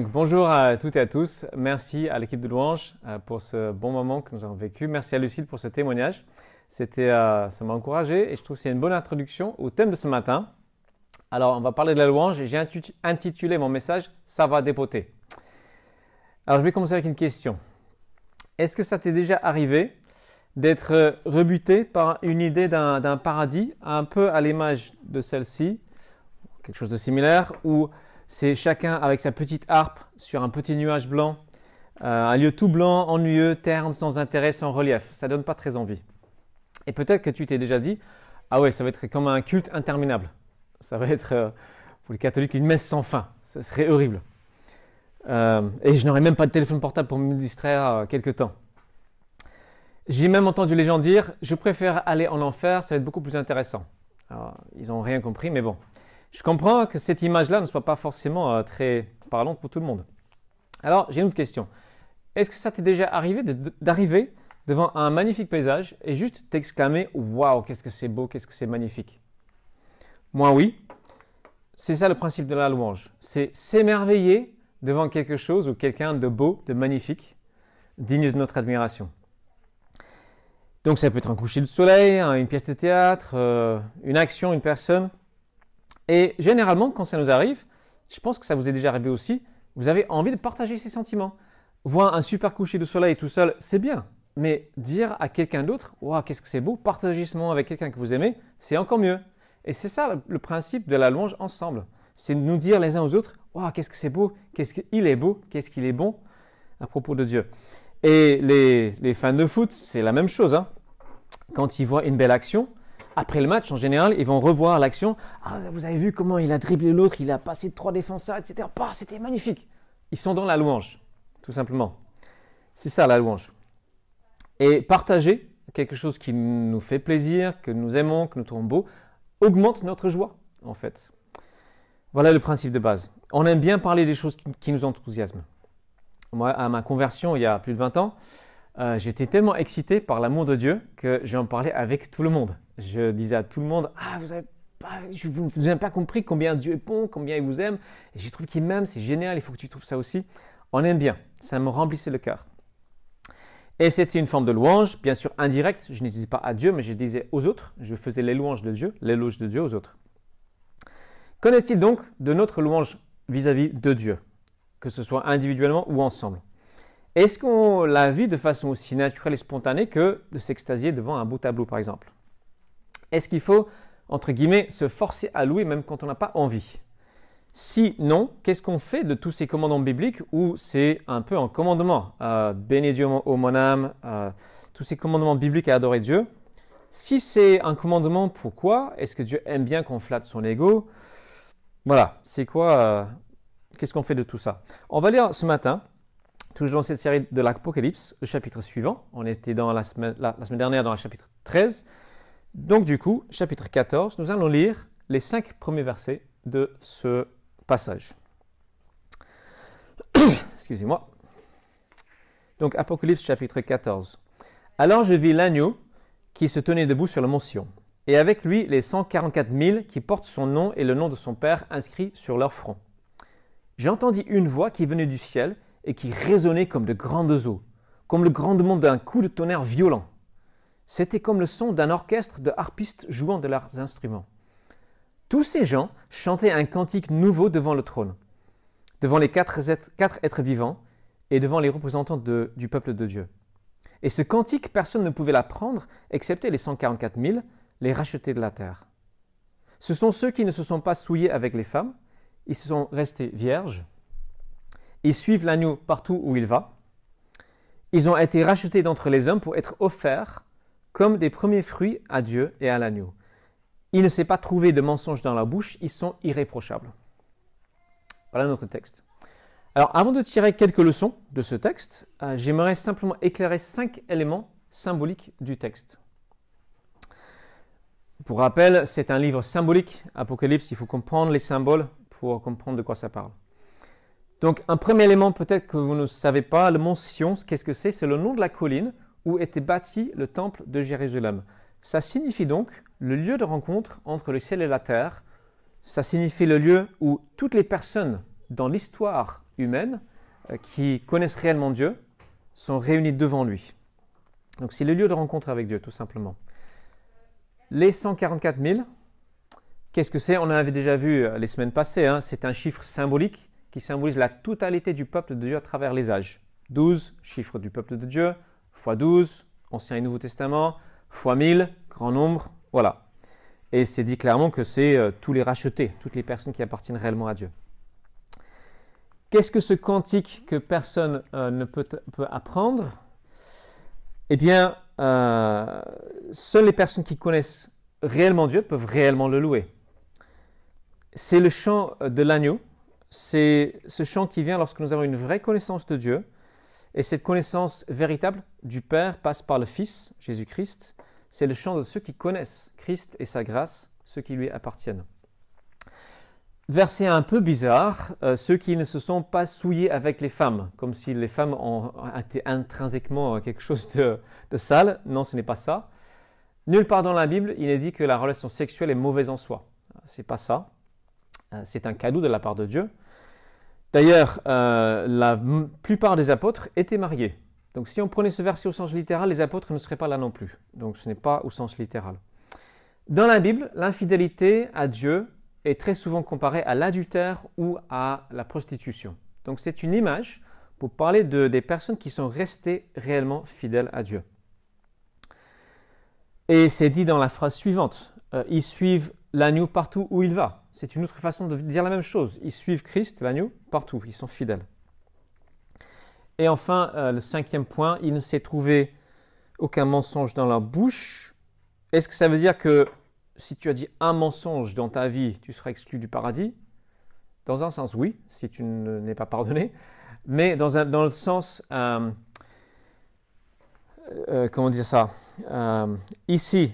Donc bonjour à toutes et à tous. Merci à l'équipe de Louange pour ce bon moment que nous avons vécu. Merci à Lucille pour ce témoignage. Ça m'a encouragé et je trouve que c'est une bonne introduction au thème de ce matin. Alors on va parler de la louange et j'ai intitulé mon message « Ça va dépoter ». Alors je vais commencer avec une question. Est-ce que ça t'est déjà arrivé d'être rebuté par une idée d'un paradis un peu à l'image de celle-ci, quelque chose de similaire, où c'est chacun avec sa petite harpe sur un petit nuage blanc, un lieu tout blanc, ennuyeux, terne, sans intérêt, sans relief. Ça ne donne pas très envie. Et peut-être que tu t'es déjà dit, ah ouais, ça va être comme un culte interminable. Ça va être, pour les catholiques, une messe sans fin. Ça serait horrible. Et je n'aurais même pas de téléphone portable pour me distraire quelque temps. J'ai même entendu les gens dire, je préfère aller en enfer, ça va être beaucoup plus intéressant. Alors, ils n'ont rien compris, mais bon. Je comprends que cette image-là ne soit pas forcément très parlante pour tout le monde. Alors, j'ai une autre question. Est-ce que ça t'est déjà arrivé d'arriver devant un magnifique paysage et juste t'exclamer « Waouh, qu'est-ce que c'est beau, qu'est-ce que c'est magnifique ?» Moi, oui. C'est ça le principe de la louange. C'est s'émerveiller devant quelque chose ou quelqu'un de beau, de magnifique, digne de notre admiration. Donc, ça peut être un coucher de soleil, une pièce de théâtre, une action, une personne. Et généralement, quand ça nous arrive, je pense que ça vous est déjà arrivé aussi, vous avez envie de partager ces sentiments. Voir un super coucher de soleil tout seul, c'est bien. Mais dire à quelqu'un d'autre, « Waouh, qu'est-ce que c'est beau !» Partager ce moment avec quelqu'un que vous aimez, c'est encore mieux. Et c'est ça le principe de la louange ensemble. C'est de nous dire les uns aux autres, « Waouh, qu'est-ce que c'est beau, qu'est-ce qu'il est beau, qu'est-ce qu'il est bon » à propos de Dieu. Et les fans de foot, c'est la même chose. Hein. Quand ils voient une belle action, après le match, en général, ils vont revoir l'action. « Ah, vous avez vu comment il a dribblé l'autre, il a passé 3 défenseurs, etc. Bah, c'était magnifique !» Ils sont dans la louange, tout simplement. C'est ça la louange. Et partager quelque chose qui nous fait plaisir, que nous aimons, que nous trouvons beau, augmente notre joie, en fait. Voilà le principe de base. On aime bien parler des choses qui nous enthousiasment. Moi, à ma conversion, il y a plus de 20 ans, j'étais tellement excité par l'amour de Dieu que j'en parlais avec tout le monde. Je disais à tout le monde, « Ah, vous n'avez pas compris combien Dieu est bon, combien il vous aime. Et je trouve qu'il m'aime, c'est génial, il faut que tu trouves ça aussi. » On aime bien, ça me remplissait le cœur. Et c'était une forme de louange, bien sûr indirecte. Je ne disais pas à Dieu, mais je disais aux autres. Je faisais les louanges de Dieu, l'éloge de Dieu aux autres. Qu'en est-il donc de notre louange vis-à-vis de Dieu, que ce soit individuellement ou ensemble? Est-ce qu'on la vit de façon aussi naturelle et spontanée que de s'extasier devant un beau tableau, par exemple? Est-ce qu'il faut, entre guillemets, se forcer à louer même quand on n'a pas envie? Si non, qu'est-ce qu'on fait de tous ces commandements bibliques où c'est un peu un commandement bénis Dieu ô mon âme, tous ces commandements bibliques à adorer Dieu. Si c'est un commandement, pourquoi? Est-ce que Dieu aime bien qu'on flatte son ego? Voilà, c'est quoi? Qu'est-ce qu'on fait de tout ça? On va lire ce matin, toujours dans cette série de l'Apocalypse, le chapitre suivant. On était dans la semaine dernière dans le chapitre 13. Donc du coup, chapitre 14, nous allons lire les 5 premiers versets de ce passage. Excusez-moi. Donc, Apocalypse chapitre 14. Alors je vis l'agneau qui se tenait debout sur le mont Sion, et avec lui les 144 000 qui portent son nom et le nom de son Père inscrit sur leur front. J'entendis une voix qui venait du ciel et qui résonnait comme de grandes eaux, comme le grondement d'un coup de tonnerre violent. C'était comme le son d'un orchestre de harpistes jouant de leurs instruments. Tous ces gens chantaient un cantique nouveau devant le trône, devant les quatre êtres vivants et devant les représentants du peuple de Dieu. Et ce cantique, personne ne pouvait l'apprendre, excepté les 144 000, les rachetés de la terre. Ce sont ceux qui ne se sont pas souillés avec les femmes, ils se sont restés vierges, ils suivent l'agneau partout où il va, ils ont été rachetés d'entre les hommes pour être offerts comme des premiers fruits à Dieu et à l'agneau. Il ne s'est pas trouvé de mensonge dans la bouche, ils sont irréprochables. Voilà notre texte. Alors, avant de tirer quelques leçons de ce texte, j'aimerais simplement éclairer 5 éléments symboliques du texte. Pour rappel, c'est un livre symbolique, Apocalypse, il faut comprendre les symboles pour comprendre de quoi ça parle. Donc, un premier élément, peut-être que vous ne savez pas, le mont Sion, qu'est-ce que c'est? C'est le nom de la colline où était bâti le temple de Jérusalem. Ça signifie donc le lieu de rencontre entre le ciel et la terre. Ça signifie le lieu où toutes les personnes dans l'histoire humaines qui connaissent réellement Dieu sont réunies devant lui. Donc c'est le lieu de rencontre avec Dieu, tout simplement. Les 144 000, qu'est-ce que c'est? On en avait déjà vu les semaines passées. C'est un chiffre symbolique qui symbolise la totalité du peuple de Dieu à travers les âges. 12, chiffre du peuple de Dieu, fois 12, Ancien et Nouveau Testament, fois 1000, grand nombre, voilà. Et c'est dit clairement que c'est tous les rachetés, toutes les personnes qui appartiennent réellement à Dieu. Qu'est-ce que ce cantique que personne ne peut apprendre? Eh bien, seules les personnes qui connaissent réellement Dieu peuvent réellement le louer. C'est le chant de l'agneau. C'est ce chant qui vient lorsque nous avons une vraie connaissance de Dieu. Et cette connaissance véritable du Père passe par le Fils, Jésus-Christ. C'est le chant de ceux qui connaissent Christ et sa grâce, ceux qui lui appartiennent. Verset un peu bizarre, ceux qui ne se sont pas souillés avec les femmes, comme si les femmes ont été intrinsèquement quelque chose de sale. Non, ce n'est pas ça. Nulle part dans la Bible, il est dit que la relation sexuelle est mauvaise en soi. C'est pas ça. C'est un cadeau de la part de Dieu. D'ailleurs, la plupart des apôtres étaient mariés. Donc si on prenait ce verset au sens littéral, les apôtres ne seraient pas là non plus. Donc ce n'est pas au sens littéral. Dans la Bible, l'infidélité à Dieu est très souvent comparée à l'adultère ou à la prostitution. Donc c'est une image pour parler des personnes qui sont restées réellement fidèles à Dieu. Et c'est dit dans la phrase suivante, ils suivent l'agneau partout où il va. C'est une autre façon de dire la même chose. Ils suivent Christ, l'agneau, partout. Ils sont fidèles. Et enfin, le 5e point, il ne s'est trouvé aucun mensonge dans leur bouche. Est-ce que ça veut dire que si tu as dit un mensonge dans ta vie, tu seras exclu du paradis? Dans un sens, oui, si tu n'es pas pardonné. Mais dans le sens, comment dire ça? Ici,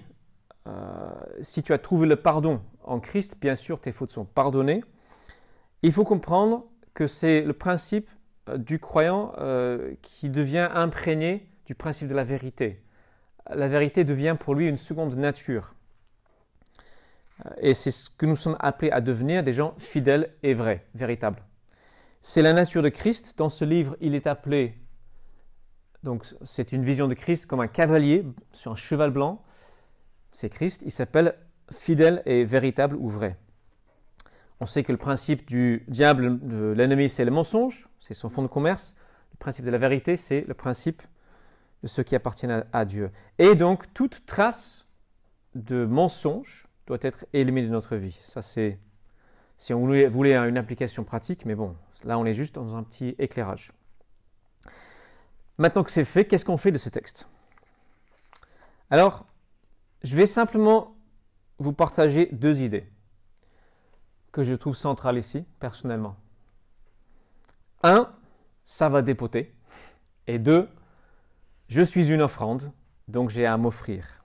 si tu as trouvé le pardon en Christ, bien sûr, tes fautes sont pardonnées. Il faut comprendre que c'est le principe du croyant qui devient imprégné du principe de la vérité. La vérité devient pour lui une seconde nature. Et c'est ce que nous sommes appelés à devenir, des gens fidèles et vrais, véritables. C'est la nature de Christ. Dans ce livre, il est appelé, donc c'est une vision de Christ comme un cavalier sur un cheval blanc. C'est Christ, il s'appelle fidèle et véritable ou vrai. On sait que le principe du diable, de l'ennemi, c'est le mensonge, c'est son fonds de commerce. Le principe de la vérité, c'est le principe de ceux qui appartiennent à Dieu. Et donc, toute trace de mensonge doit être éliminée de notre vie. Ça, c'est, si on voulait une application pratique, mais bon, là, on est juste dans un petit éclairage. Maintenant que c'est fait, qu'est-ce qu'on fait de ce texte? Alors, je vais simplement vous partager 2 idées que je trouve centrales ici, personnellement. 1, ça va dépoter. Et 2, je suis une offrande, donc j'ai à m'offrir.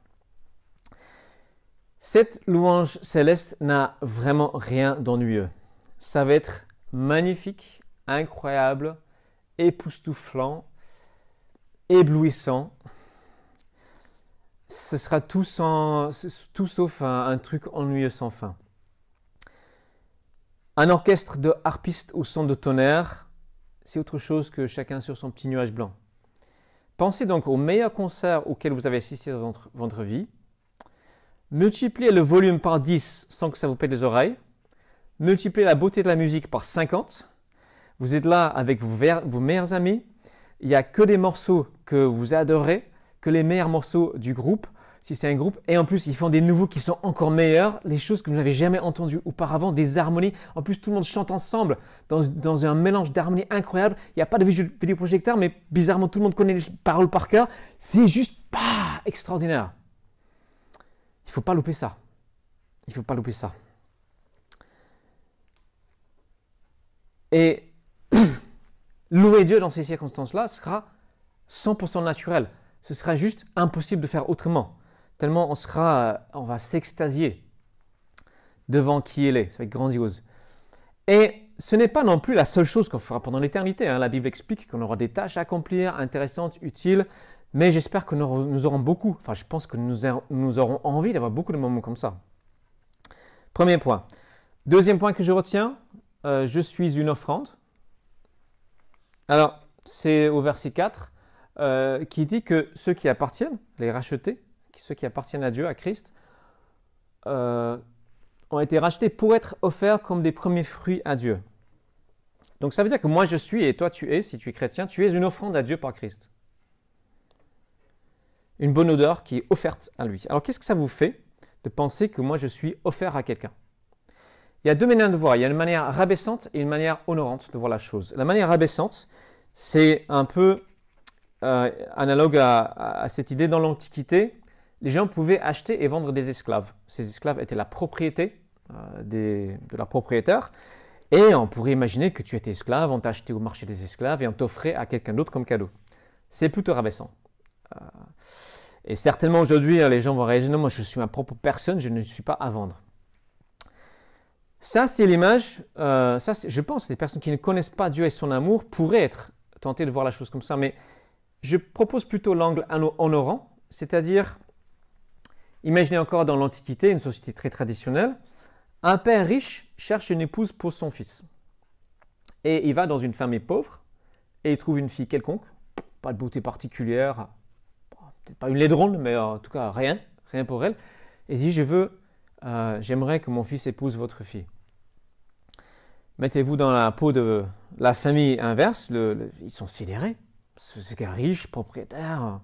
Cette louange céleste n'a vraiment rien d'ennuyeux. Ça va être magnifique, incroyable, époustouflant, éblouissant. Ce sera tout sauf un truc ennuyeux sans fin. Un orchestre de harpistes au son de tonnerre, c'est autre chose que chacun sur son petit nuage blanc. Pensez donc au meilleur concert auquel vous avez assisté dans votre vie. Multipliez le volume par 10 sans que ça vous pète les oreilles. Multipliez la beauté de la musique par 50. Vous êtes là avec vos meilleurs amis. Il n'y a que des morceaux que vous adorez, que les meilleurs morceaux du groupe, si c'est un groupe. Et en plus, ils font des nouveaux qui sont encore meilleurs, les choses que vous n'avez jamais entendues auparavant, des harmonies. En plus, tout le monde chante ensemble dans un mélange d'harmonies incroyable. Il n'y a pas de vidéoprojecteur, mais bizarrement, tout le monde connaît les paroles par cœur. C'est juste extraordinaire. Il ne faut pas louper ça. Il ne faut pas louper ça. Et louer Dieu dans ces circonstances-là sera 100% naturel. Ce sera juste impossible de faire autrement. Tellement on va s'extasier devant qui il est. Ça va être grandiose. Et ce n'est pas non plus la seule chose qu'on fera pendant l'éternité. La Bible explique qu'on aura des tâches à accomplir, intéressantes, utiles. Mais j'espère que nous aurons beaucoup. Enfin, je pense que nous aurons envie d'avoir beaucoup de moments comme ça. Premier point. Deuxième point que je retiens, je suis une offrande. Alors, c'est au verset 4 qui dit que ceux qui appartiennent, les rachetés, ceux qui appartiennent à Dieu, à Christ, ont été rachetés pour être offerts comme des premiers fruits à Dieu. Donc ça veut dire que moi je suis et toi tu es, si tu es chrétien, tu es une offrande à Dieu par Christ. Une bonne odeur qui est offerte à lui. Alors qu'est-ce que ça vous fait de penser que moi je suis offert à quelqu'un? Il y a deux manières de voir. Il y a une manière rabaissante et une manière honorante de voir la chose. La manière rabaissante, c'est un peu analogue à cette idée. Dans l'Antiquité, les gens pouvaient acheter et vendre des esclaves. Ces esclaves étaient la propriété de leur propriétaire. Et on pourrait imaginer que tu étais esclave, on t'a acheté au marché des esclaves et on t'offrait à quelqu'un d'autre comme cadeau. C'est plutôt rabaissant. Et certainement aujourd'hui, les gens vont réagir, non, moi je suis ma propre personne, je ne suis pas à vendre. Ça, c'est l'image, je pense, les personnes qui ne connaissent pas Dieu et son amour pourraient être tentées de voir la chose comme ça, mais je propose plutôt l'angle honorant, c'est-à-dire, imaginez encore dans l'Antiquité, une société très traditionnelle, un père riche cherche une épouse pour son fils. Et il va dans une famille pauvre et il trouve une fille quelconque, pas de beauté particulière, peut-être pas une laidronne, mais en tout cas rien pour elle. Et il dit, j'aimerais que mon fils épouse votre fille. Mettez-vous dans la peau de la famille inverse, ils sont sidérés. Ce gars riche, propriétaire.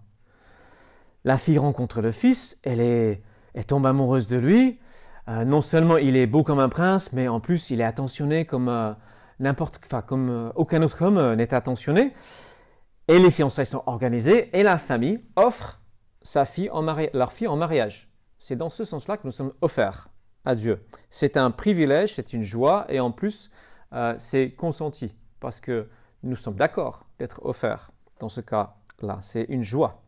La fille rencontre le fils, elle tombe amoureuse de lui. Non seulement il est beau comme un prince, mais en plus il est attentionné comme aucun autre homme n'est attentionné. Et les fiançailles sont organisées et la famille offre leur fille en mariage. C'est dans ce sens-là que nous sommes offerts à Dieu. C'est un privilège, c'est une joie et en plus c'est consenti parce que nous sommes d'accord d'être offerts dans ce cas-là. C'est une joie.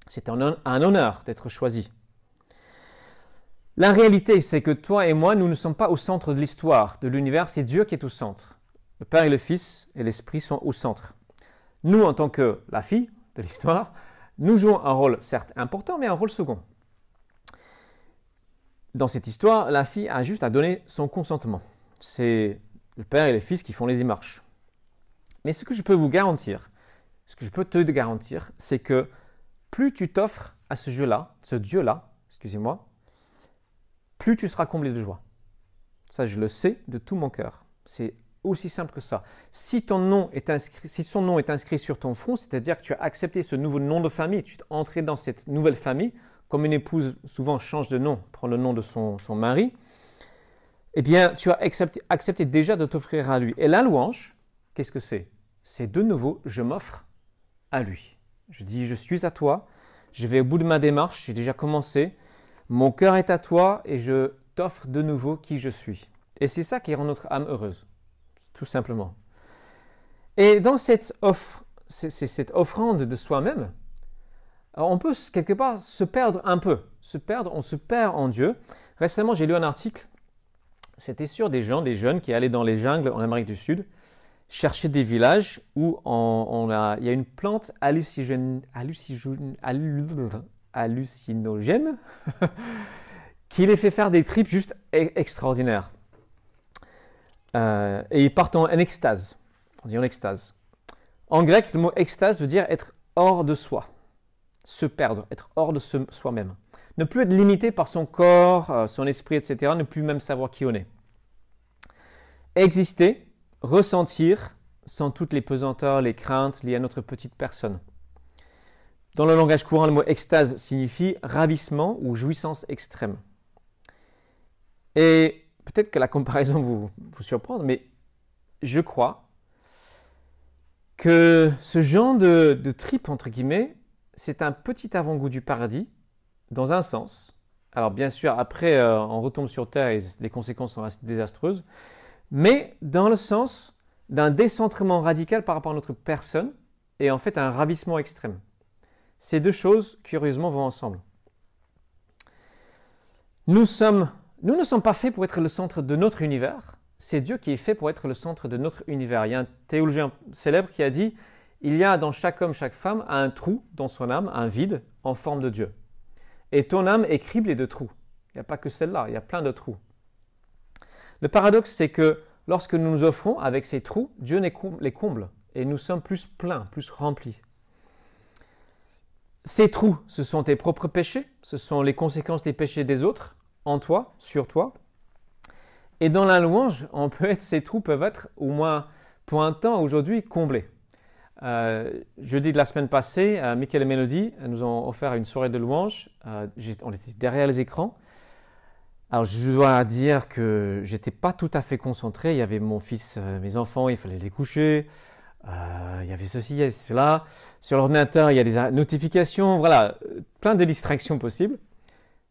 C'est un honneur d'être choisi. La réalité, c'est que toi et moi, nous ne sommes pas au centre de l'histoire, de l'univers, c'est Dieu qui est au centre. Le Père et le Fils et l'Esprit sont au centre. Nous, en tant que la fille de l'histoire, nous jouons un rôle certes important, mais un rôle second. Dans cette histoire, la fille a juste à donner son consentement. C'est le Père et le Fils qui font les démarches. Mais ce que je peux vous garantir, ce que je peux te garantir, c'est que plus tu t'offres à ce Dieu-là, excusez-moi, plus tu seras comblé de joie. Ça, je le sais de tout mon cœur. C'est aussi simple que ça. Si son nom est inscrit sur ton front, c'est-à-dire que tu as accepté ce nouveau nom de famille, tu es entré dans cette nouvelle famille, comme une épouse souvent change de nom, prend le nom de son mari, eh bien, tu as accepté déjà de t'offrir à lui. Et la louange, qu'est-ce que c'est? C'est de nouveau, je m'offre à lui. Je dis, je suis à toi, je vais au bout de ma démarche, j'ai déjà commencé, mon cœur est à toi et je t'offre de nouveau qui je suis. Et c'est ça qui rend notre âme heureuse, tout simplement. Et dans cette offrande de soi-même, on peut quelque part se perdre un peu. On se perd en Dieu. Récemment, j'ai lu un article, c'était sur des jeunes qui allaient dans les jungles en Amérique du Sud, chercher des villages où il y a une plante hallucinogène qui les fait faire des trips juste extraordinaires. Et ils partent en extase. On dit en extase. En grec, le mot extase veut dire être hors de soi. Se perdre, être hors de soi-même. Ne plus être limité par son corps, son esprit, etc. Ne plus même savoir qui on est. Exister, ressentir, sans toutes les pesanteurs, les craintes liées à notre petite personne. Dans le langage courant, le mot extase signifie ravissement ou jouissance extrême. Et peut-être que la comparaison vous surprendre, mais je crois que ce genre de trip, entre guillemets, c'est un petit avant-goût du paradis, dans un sens. Alors bien sûr, après, on retombe sur Terre et les conséquences sont assez désastreuses, mais dans le sens d'un décentrement radical par rapport à notre personne et en fait un ravissement extrême. Ces deux choses, curieusement, vont ensemble. Nous ne sommes pas faits pour être le centre de notre univers. C'est Dieu qui est fait pour être le centre de notre univers. Il y a un théologien célèbre qui a dit « Il y a dans chaque homme, chaque femme, un trou dans son âme, un vide en forme de Dieu. Et ton âme est criblée de trous. Il n'y a pas que celle-là, il y a plein de trous. Le paradoxe, c'est que lorsque nous nous offrons avec ces trous, Dieu les comble et nous sommes plus pleins, plus remplis. Ces trous, ce sont tes propres péchés, ce sont les conséquences des péchés des autres, en toi, sur toi. Et dans la louange, ces trous peuvent être, au moins pour un temps aujourd'hui, comblés. Jeudi de la semaine passée, Michael et Mélodie nous ont offert une soirée de louange. On était derrière les écrans. Alors je dois dire que j'étais pas tout à fait concentré. Il y avait mon fils, mes enfants, il fallait les coucher. Il y avait ceci, il y avait cela. Sur l'ordinateur, il y a des notifications. Voilà, plein de distractions possibles.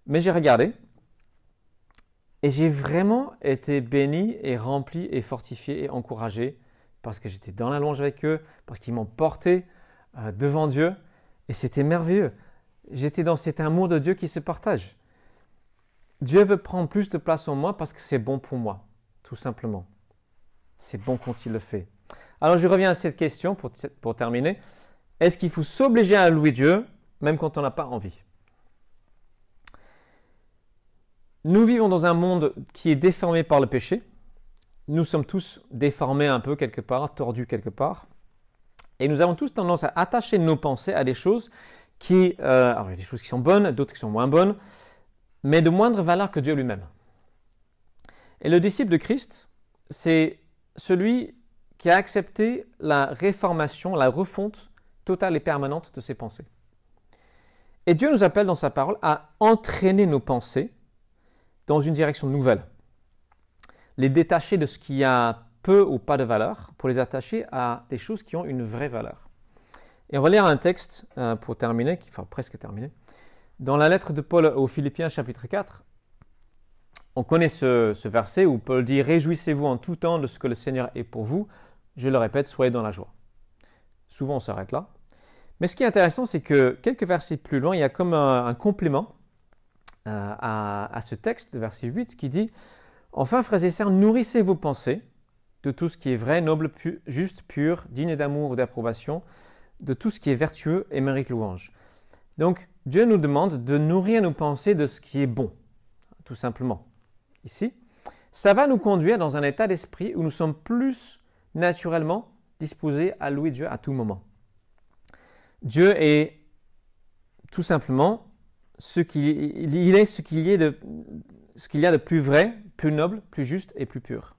Mais j'ai regardé et j'ai vraiment été béni et rempli et fortifié et encouragé parce que j'étais dans la louange avec eux, parce qu'ils m'ont porté devant Dieu et c'était merveilleux. J'étais dans cet amour de Dieu qui se partage. Dieu veut prendre plus de place en moi parce que c'est bon pour moi, tout simplement. C'est bon quand il le fait. Alors je reviens à cette question pour terminer. Est-ce qu'il faut s'obliger à louer Dieu même quand on n'a pas envie? Nous vivons dans un monde qui est déformé par le péché. Nous sommes tous déformés un peu quelque part, tordus quelque part. Et nous avons tous tendance à attacher nos pensées à des choses alors il y a des choses qui sont bonnes, d'autres qui sont moins bonnes, mais de moindre valeur que Dieu lui-même. Et le disciple de Christ, c'est celui qui a accepté la réformation, la refonte totale et permanente de ses pensées. Et Dieu nous appelle dans sa parole à entraîner nos pensées dans une direction nouvelle. Les détacher de ce qui a peu ou pas de valeur pour les attacher à des choses qui ont une vraie valeur. Et on va lire un texte pour terminer, enfin presque terminer. Dans la lettre de Paul aux Philippiens chapitre 4, on connaît ce verset où Paul dit « Réjouissez-vous en tout temps de ce que le Seigneur est pour vous. Je le répète, soyez dans la joie. » Souvent on s'arrête là. Mais ce qui est intéressant, c'est que quelques versets plus loin, il y a comme un complément à ce texte, le verset 8, qui dit « Enfin, frères et sœurs, nourrissez vos pensées de tout ce qui est vrai, noble, juste, pur, digne d'amour ou d'approbation, de tout ce qui est vertueux et mérite louange. » Donc, Dieu nous demande de nourrir nos pensées de ce qui est bon, tout simplement. Ici, ça va nous conduire dans un état d'esprit où nous sommes plus naturellement disposés à louer Dieu à tout moment. Dieu est tout simplement ce qu'il y a de plus vrai, plus noble, plus juste et plus pur.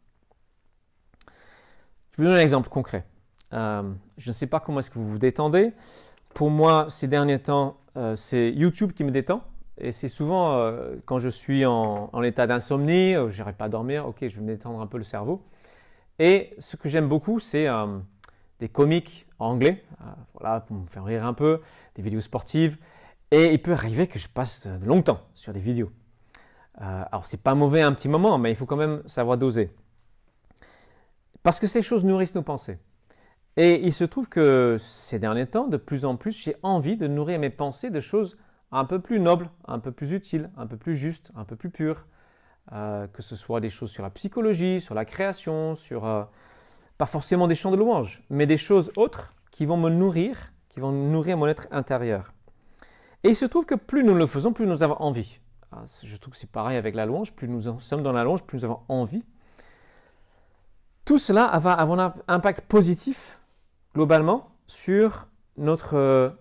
Je vais vous donner un exemple concret. Je ne sais pas comment est-ce que vous vous détendez. Pour moi, ces derniers temps, c'est YouTube qui me détend. Et c'est souvent quand je suis en état d'insomnie, je n'arrive pas à dormir, ok, je vais me détendre un peu le cerveau. Et ce que j'aime beaucoup, c'est des comiques en anglais, voilà, pour me faire rire un peu, des vidéos sportives. Et il peut arriver que je passe longtemps sur des vidéos. Alors, c'est pas mauvais un petit moment, mais il faut quand même savoir doser. Parce que ces choses nourrissent nos pensées. Et il se trouve que ces derniers temps, de plus en plus, j'ai envie de nourrir mes pensées de choses un peu plus nobles, un peu plus utiles, un peu plus justes, un peu plus pures. Que ce soit des choses sur la psychologie, sur la création, sur pas forcément des chants de louange, mais des choses autres qui vont me nourrir, qui vont nourrir mon être intérieur. Et il se trouve que plus nous le faisons, plus nous avons envie. Je trouve que c'est pareil avec la louange, plus nous sommes dans la louange, plus nous avons envie. Tout cela va avoir un impact positif, globalement, sur notre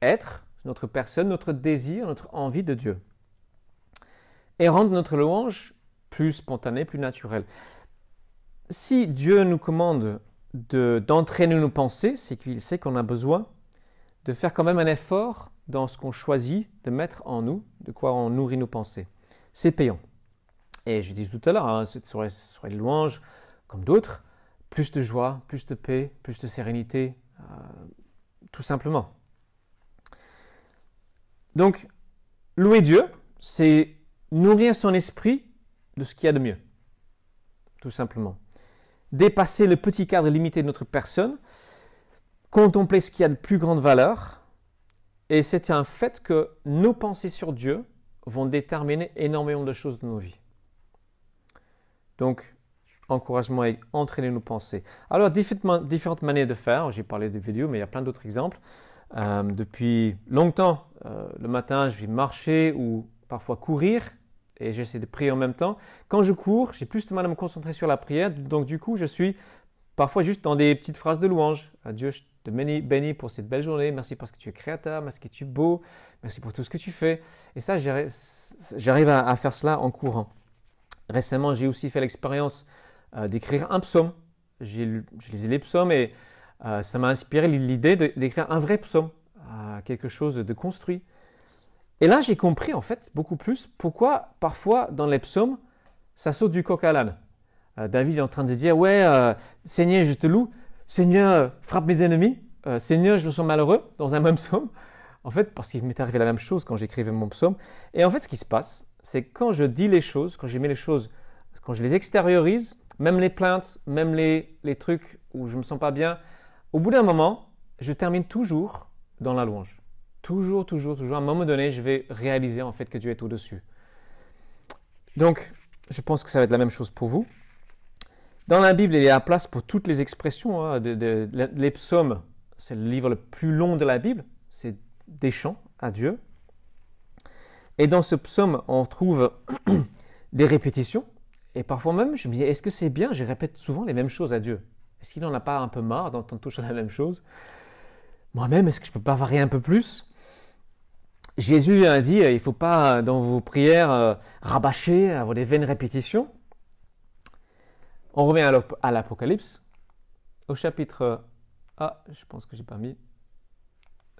être, notre personne, notre désir, notre envie de Dieu. Et rendre notre louange plus spontanée, plus naturelle. Si Dieu nous commande d'entraîner nos pensées, c'est qu'il sait qu'on a besoin de faire quand même un effort dans ce qu'on choisit de mettre en nous, de quoi on nourrit nos pensées. C'est payant. Et je disais tout à l'heure, sur les louanges, comme d'autres, plus de joie, plus de paix, plus de sérénité, tout simplement. Donc, louer Dieu, c'est nourrir son esprit de ce qu'il y a de mieux, tout simplement. Dépasser le petit cadre limité de notre personne, contempler ce qu'il y a de plus grande valeur, et c'est un fait que nos pensées sur Dieu vont déterminer énormément de choses dans nos vies. Donc, encouragement à entraîner nos pensées. Alors, différentes manières de faire. J'ai parlé de vidéos, mais il y a plein d'autres exemples. Depuis longtemps, le matin, je vais marcher ou parfois courir et j'essaie de prier en même temps. Quand je cours, j'ai plus de mal à me concentrer sur la prière. Donc, du coup, je suis parfois juste dans des petites phrases de louange. Dieu, je te bénis pour cette belle journée. Merci parce que tu es créateur, merci que tu es beau, merci pour tout ce que tu fais. Et ça, j'arrive à faire cela en courant. Récemment, j'ai aussi fait l'expérience d'écrire un psaume. J'ai lisé les psaumes et ça m'a inspiré l'idée d'écrire un vrai psaume, quelque chose de construit. Et là, j'ai compris en fait beaucoup plus pourquoi parfois dans les psaumes, ça saute du coq à l'âne. David est en train de dire « Ouais, Seigneur, je te loue. Seigneur, frappe mes ennemis. Seigneur, je me sens malheureux » dans un même psaume. En fait, parce qu'il m'est arrivé la même chose quand j'écrivais mon psaume. Et en fait, ce qui se passe, c'est que quand je dis les choses, quand je mets les choses, quand je les extériorise, même les plaintes, même les trucs où je ne me sens pas bien, au bout d'un moment, je termine toujours dans la louange. Toujours. À un moment donné, je vais réaliser en fait que Dieu est au-dessus. Donc, je pense que ça va être la même chose pour vous. Dans la Bible, il y a place pour toutes les expressions. Les psaumes, c'est le livre le plus long de la Bible. C'est des chants à Dieu. Et dans ce psaume, on trouve des répétitions. Et parfois même, je me dis, est-ce que c'est bien? Je répète souvent les mêmes choses à Dieu. Est-ce qu'il n'en a pas un peu marre d'entendre toujours la même chose? Moi-même, est-ce que je ne peux pas varier un peu plus? Jésus a dit, il ne faut pas, dans vos prières, rabâcher, avoir des vaines répétitions. On revient à l'Apocalypse, au chapitre... Ah, je pense que je n'ai pas mis...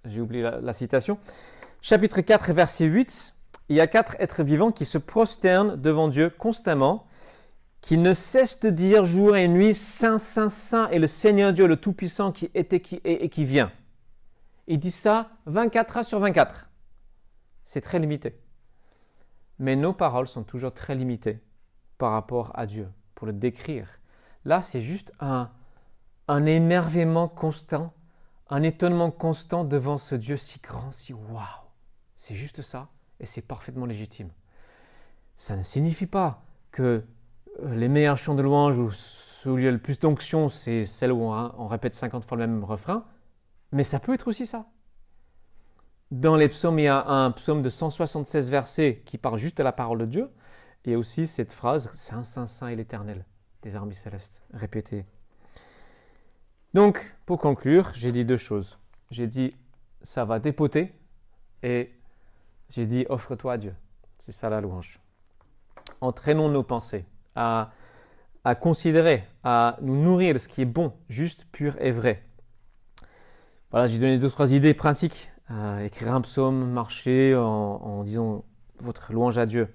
J'ai oublié la citation. Chapitre 4, verset 8. Il y a 4 êtres vivants qui se prosternent devant Dieu constamment, qui ne cessent de dire jour et nuit, Saint, Saint, Saint est le Seigneur Dieu, le Tout-Puissant qui était, qui est et qui vient. Il dit ça 24 heures sur 24. C'est très limité. Mais nos paroles sont toujours très limitées par rapport à Dieu, pour le décrire. Là, c'est juste un émerveillement constant, un étonnement constant devant ce Dieu si grand, si waouh. C'est juste ça, et c'est parfaitement légitime. Ça ne signifie pas que les meilleurs chants de louange ou où il y a le plus d'onction, c'est celle où on répète 50 fois le même refrain, mais ça peut être aussi ça. Dans les psaumes, il y a un psaume de 176 versets qui parle juste de la parole de Dieu, et aussi cette phrase « Saint, Saint, Saint est l'Éternel » des armées célestes, répétée. Donc, pour conclure, j'ai dit 2 choses. J'ai dit « ça va dépoter » et j'ai dit « offre-toi à Dieu ». C'est ça la louange. Entraînons nos pensées à considérer, à nous nourrir de ce qui est bon, juste, pur et vrai. Voilà, j'ai donné 2-3 idées pratiques. Écrire un psaume, marcher en disant votre louange à Dieu.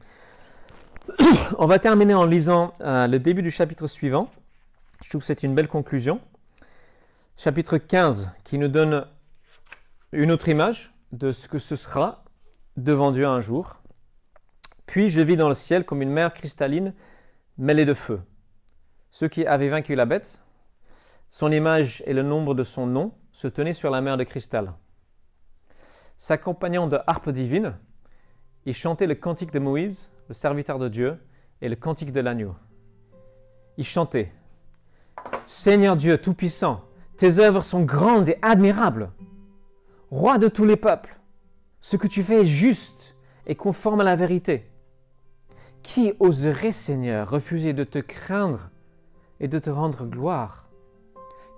On va terminer en lisant le début du chapitre suivant. Je trouve que c'est une belle conclusion. Chapitre 15 qui nous donne une autre image de ce que ce sera devant Dieu un jour. Puis je vis dans le ciel comme une mer cristalline mêlée de feu. Ceux qui avaient vaincu la bête, son image et le nombre de son nom se tenaient sur la mer de cristal. S'accompagnant de harpes divines, ils chantaient le cantique de Moïse, le serviteur de Dieu, et le cantique de l'agneau. Ils chantaient « Seigneur Dieu Tout-Puissant, tes œuvres sont grandes et admirables. Roi de tous les peuples, ce que tu fais est juste et conforme à la vérité. Qui oserait, Seigneur, refuser de te craindre et de te rendre gloire?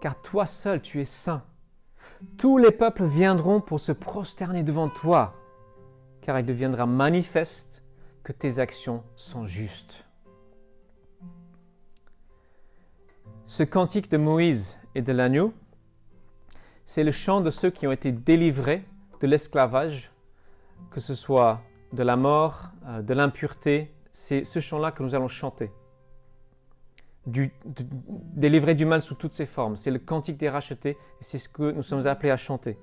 Car toi seul, tu es saint. Tous les peuples viendront pour se prosterner devant toi, car il deviendra manifeste que tes actions sont justes. » Ce cantique de Moïse et de l'agneau, c'est le chant de ceux qui ont été délivrés de l'esclavage, que ce soit de la mort, de l'impureté. C'est ce chant-là que nous allons chanter. Délivrés du mal sous toutes ses formes. C'est le cantique des rachetés et c'est ce que nous sommes appelés à chanter.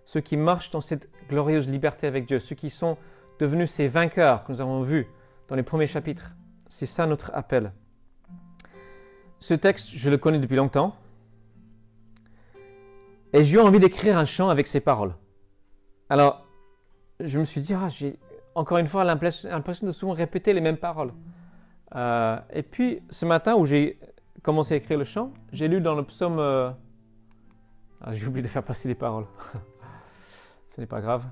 Ceux qui marchent dans cette glorieuse liberté avec Dieu, ceux qui sont devenus ces vainqueurs que nous avons vus dans les premiers chapitres. C'est ça notre appel. Ce texte, je le connais depuis longtemps et j'ai eu envie d'écrire un chant avec ces paroles. Alors, je me suis dit, j'ai encore une fois l'impression de souvent répéter les mêmes paroles. Et puis, ce matin où j'ai commencé à écrire le chant, j'ai lu dans le psaume... j'ai oublié de faire passer les paroles. Ce n'est pas grave.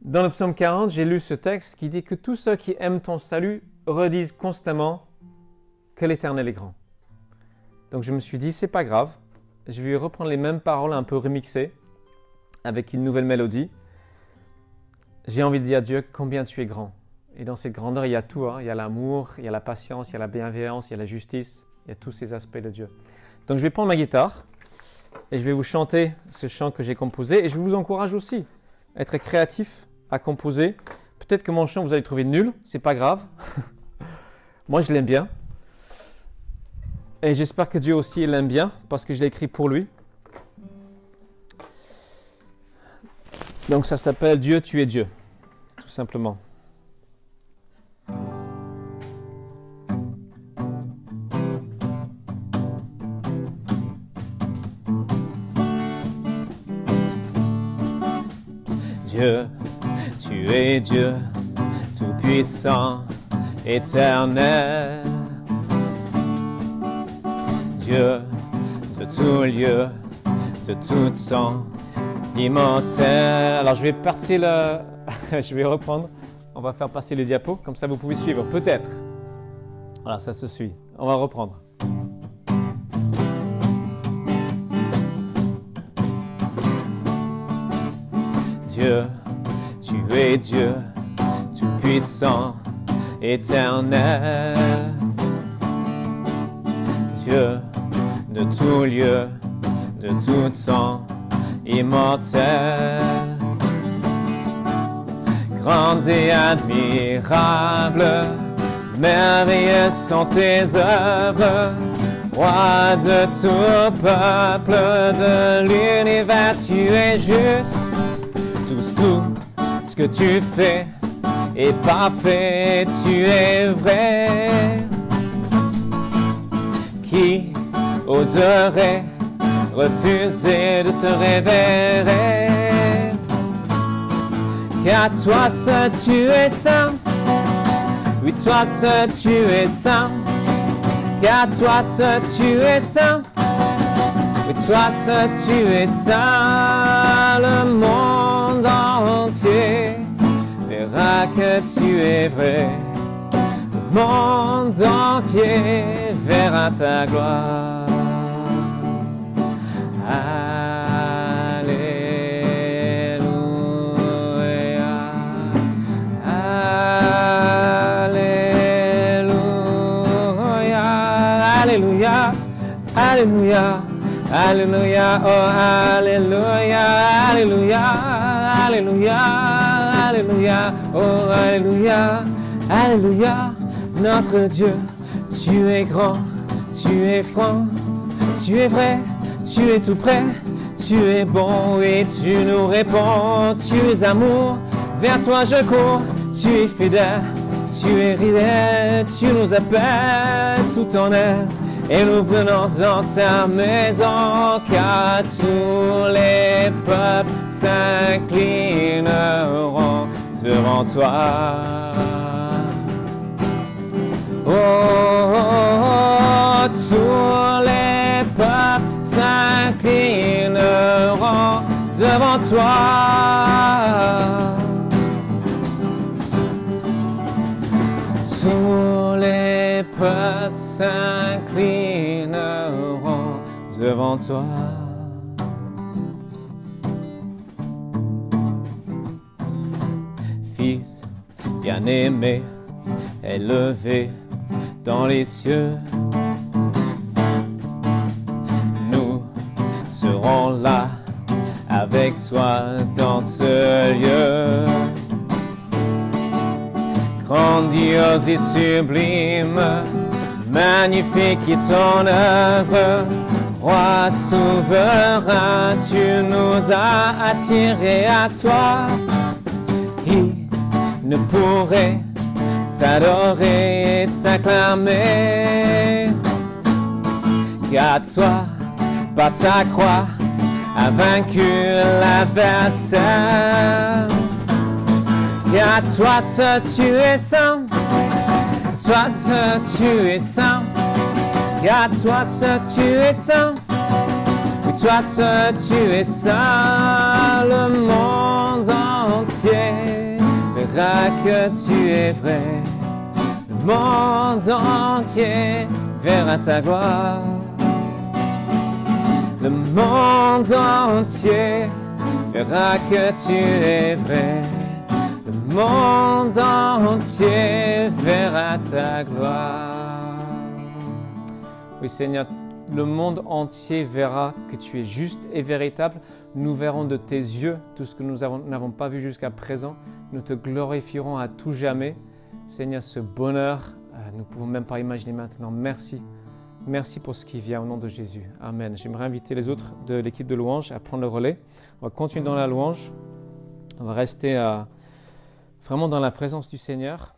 Dans le psaume 40, j'ai lu ce texte qui dit que tous ceux qui aiment ton salut redisent constamment que l'Éternel est grand. Donc je me suis dit, c'est pas grave, je vais reprendre les mêmes paroles un peu remixées avec une nouvelle mélodie. J'ai envie de dire à Dieu combien tu es grand. Et dans cette grandeur, il y a tout. Hein. Il y a l'amour, il y a la patience, il y a la bienveillance, il y a la justice. Il y a tous ces aspects de Dieu. Donc je vais prendre ma guitare et je vais vous chanter ce chant que j'ai composé. Et je vous encourage aussi à être créatif, à composer. Peut-être que mon chant, vous allez trouver nul. C'est pas grave. Moi, je l'aime bien. Et j'espère que Dieu aussi l'aime bien parce que je l'ai écrit pour lui. Donc ça s'appelle Dieu, tu es Dieu. Tout simplement. Dieu, tu es Dieu, tout-puissant, éternel. Dieu de tout lieu, de tout temps, immortel. Alors je vais passer le... je vais reprendre. On va faire passer les diapos, comme ça vous pouvez suivre, peut-être. Voilà, ça se suit. On va reprendre. Dieu, tu es Dieu, tout-puissant, éternel. Dieu de tout lieu, de tout temps, immortel. Grands et admirables, merveilleuses sont tes œuvres. Roi de tout peuple de l'univers, tu es juste. Tout ce que tu fais est parfait, tu es vrai. Qui oserait refuser de te révérer? Car toi seul tu es saint, oui toi seul tu es saint. Car toi seul tu es saint, oui toi seul tu es saint. Le monde entier verra que tu es vrai. Le monde entier verra ta gloire. Alléluia, Alléluia, Alléluia, Alléluia, Alléluia, oh Alléluia, Alléluia, Alléluia, Alléluia, oh Alléluia, Alléluia. Notre Dieu, tu es grand, tu es franc, tu es vrai, tu es tout près, tu es bon et tu nous réponds. Tu es amour, vers toi je cours, tu es fidèle, tu es ridèle, tu nous appelles sous ton aile. Et nous venons dans ta maison, car tous les peuples s'inclineront devant toi. Oh, oh, oh, tous les peuples s'inclineront devant toi. Tous les peuples s'inclineront devant toi. Fils bien-aimé, élevé dans les cieux, nous serons là avec toi dans ce lieu. Grandiose et sublime, magnifique est ton œuvre. Roi souverain, tu nous as attirés à toi. Qui ne pourrait t'adorer et t'acclamer? Car toi, par ta croix, a vaincu l'adversaire. Car toi seul tu es saint, toi seul tu es saint. Car toi seul tu es saint, toi seul tu es saint. Le monde entier verra que tu es vrai. Le monde entier verra ta gloire. Le monde entier verra que tu es vrai. Le monde entier verra ta gloire. Oui Seigneur, le monde entier verra que tu es juste et véritable. Nous verrons de tes yeux tout ce que nous n'avons pas vu jusqu'à présent. Nous te glorifierons à tout jamais. Seigneur, ce bonheur, nous ne pouvons même pas imaginer maintenant. Merci. Merci pour ce qui vient au nom de Jésus. Amen. J'aimerais inviter les autres de l'équipe de louange à prendre le relais. On va continuer dans la louange. On va rester vraiment dans la présence du Seigneur.